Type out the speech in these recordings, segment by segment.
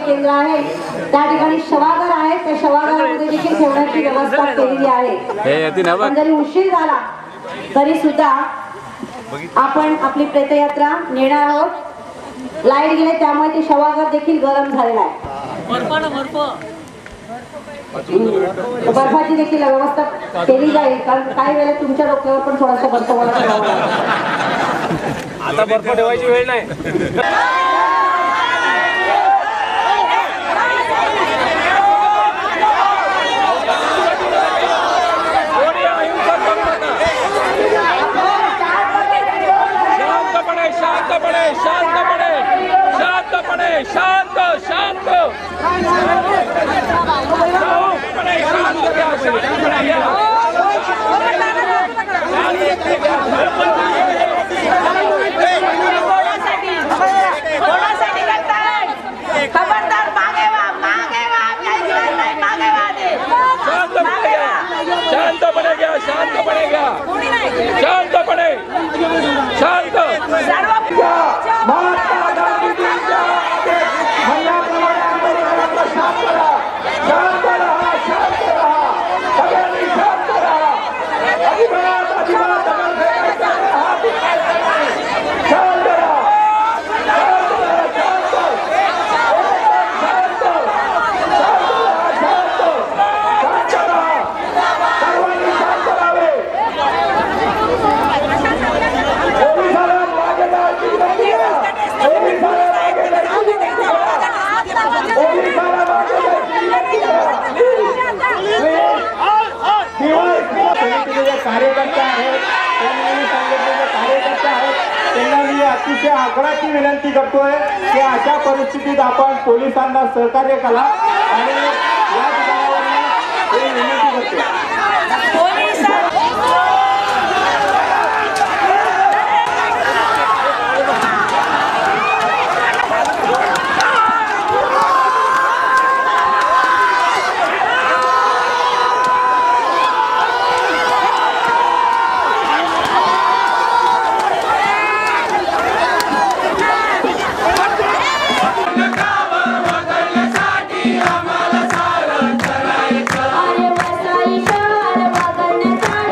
केंद्र आहे त्या ठिकाणी शवागार आहे, त्या शवागारामध्ये देखील ठेवण्याची व्यवस्था केलेली आहे। पण जरी उशीर झाला तरी सुद्धा आपण आपली प्रेतयात्रा नेणार आहोत। लाईट गेले त्यामुळे ते शवागार देखील गरम झालेला आहे। बर्फाची देखील व्यवस्था केली जाईल, कारण काही वेळेला तुमच्या डोक्यावर पण थोडासा बर्फ आता बर्फ ठेवायची वेळ नाही। अतिशय आग्रहाची विनंती करतोय की अशा परिस्थितीत आपण पोलिसांना सहकार्य करा आणि या ठिकाणावर विनंती करतो। अरे वसाई शहर बघण्यासाठी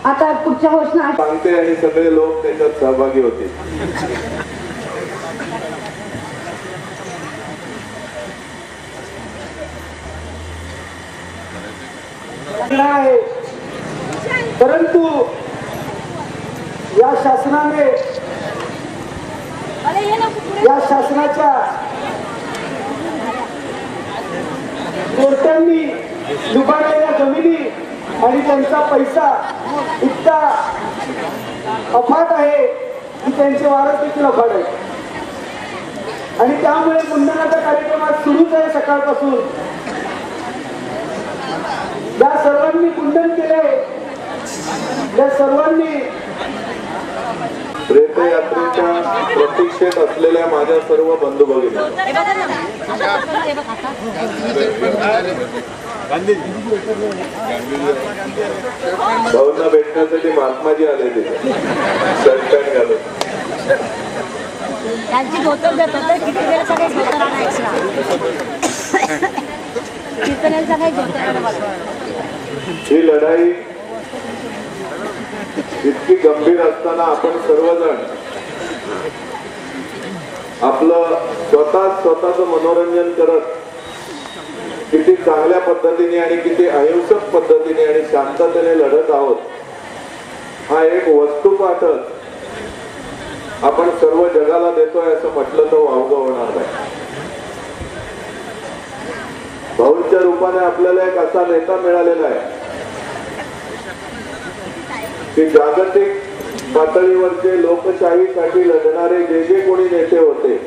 आता पुढच्या घोषणा सांगते आणि सगळे लोक त्याच्यात सहभागी होतील. परंतु या शासनाने या शासनाच्या कोर्टांनी लुबाडलेल्या जमिनी आणि त्यांचा पैसा इतका अफाट आहे की त्यांचे वारस देखील अफाट आहे. आणि त्यामुळे मुंडनाचा कार्यक्रमात सुरूच आहे सकाळपासून. या सर्वांनी मुंडन केले, या सर्वांनी प्रेतयात्रेच्या प्रतीक्षेत असलेल्या माझ्या सर्व बंधू भगिनी, भाऊंना भेटण्यासाठी महात्माजी आले तिथे शर्ट पॅन्ट घालून. त्यांची बोतल देतात तर किती वेळ सगळे बोतल आणा एक्स्ट्रा कीर्तनांचा काही बोतल. ही लढाई इतकी गंभीर असताना आपण सर्वजण आपलं स्वतःच मनोरंजन करत किती चांगल्या पद्धतीने आणि किती अहिंसक पद्धतीने आणि शांततेने लढत आहोत, हा एक वस्तुपाठच आपण सर्व जगाला देतोय असं म्हटलं तर वावगं होणार नाही. भाऊंच्या रूपाने आपल्याला एक असा नेता मिळालेला आहे की जागतिक पातळीवरचे लोकशाहीसाठी लढणारे जे जे कोणी नेते होते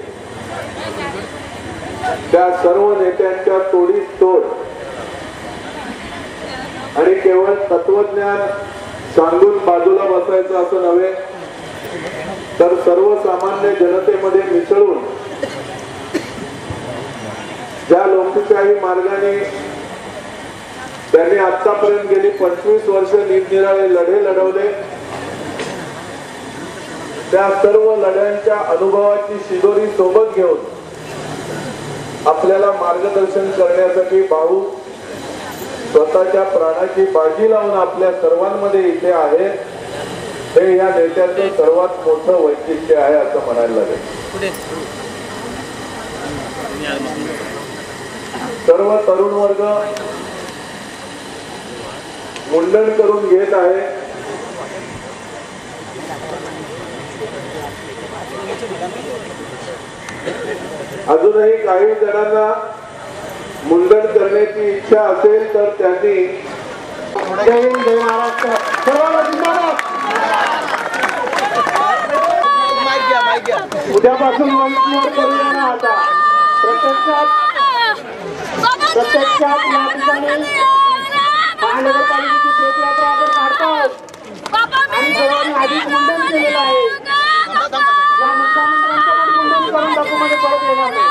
त्या सर्व नेत्यांच्या तोडीस तोड आणि केवळ तत्वज्ञान सांगून बाजूला बसायचं असं नव्हे, तर सर्वसामान्य जनतेमध्ये मिसळून ज्या लोकशाही मार्गाने त्यांनी आतापर्यंत गेली 25 वर्ष निरनिराळे लढे लढवले, त्या सर्व लढ्यांच्या अनुभवाची शिदोरी सोबत घेऊन आपल्याला मार्गदर्शन करण्यासाठी भाऊ स्वतःच्या प्राणाची बाजी लावून आपल्या सर्वांमध्ये इथे आहे. हे या नेत्याचं सर्वात मोठं वैशिष्ट्य आहे असं म्हणायला लागेल. सर्व तरुण वर्ग मुंडन करून घेत आहे. अजूनही काही जणांना मुंडन करण्याची इच्छा असेल तर त्यांनी जय हिंद जय महाराष्ट्र सर्वांना जिंदाबाद. उद्यापासून वंचितवर करूया ना. आता प्रत्यक्षात या ठिकाणी महानगरपालिकेची प्रेतयात्रा आपण काढतो आणि सर्वांनी आधीच मुंडन केलेलं आहे. या मुख्यमंत्र्यांचं पण मुंडन करून डॉक्युमेंट परत येणार नाही.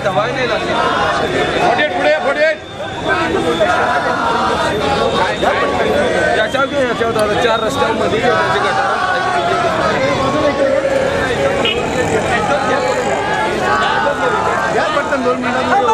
दवाई नाही लागली पुढे याच्यावर 4 रस्त्यांमध्ये पटकन 2 मिनिटांमध्ये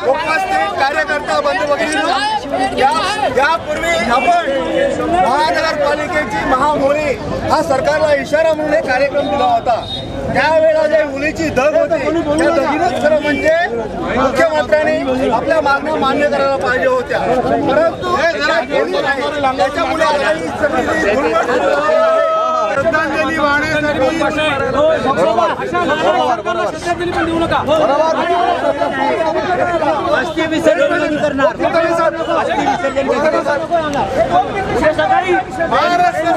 उपस्थित कार्यकर्ता बंधू भगिनींनो, यापूर्वी आपण महानगरपालिकेची महामोरी हा सरकारला इशारा म्हणून एक कार्यक्रम दिला होता. त्यावेळेला जे मुलीची धग होती त्या धगीनच खरं म्हणजे मुख्यमंत्र्यांनी आपल्या मागण्या मान्य करायला पाहिजे होत्या, परंतु त्याच्यामुळे आता ही सगळी घुरमट सुरू आहे. श्रद्धांजली वाहण्यासाठी अस्थि विसर्जन करणार महाराष्ट्र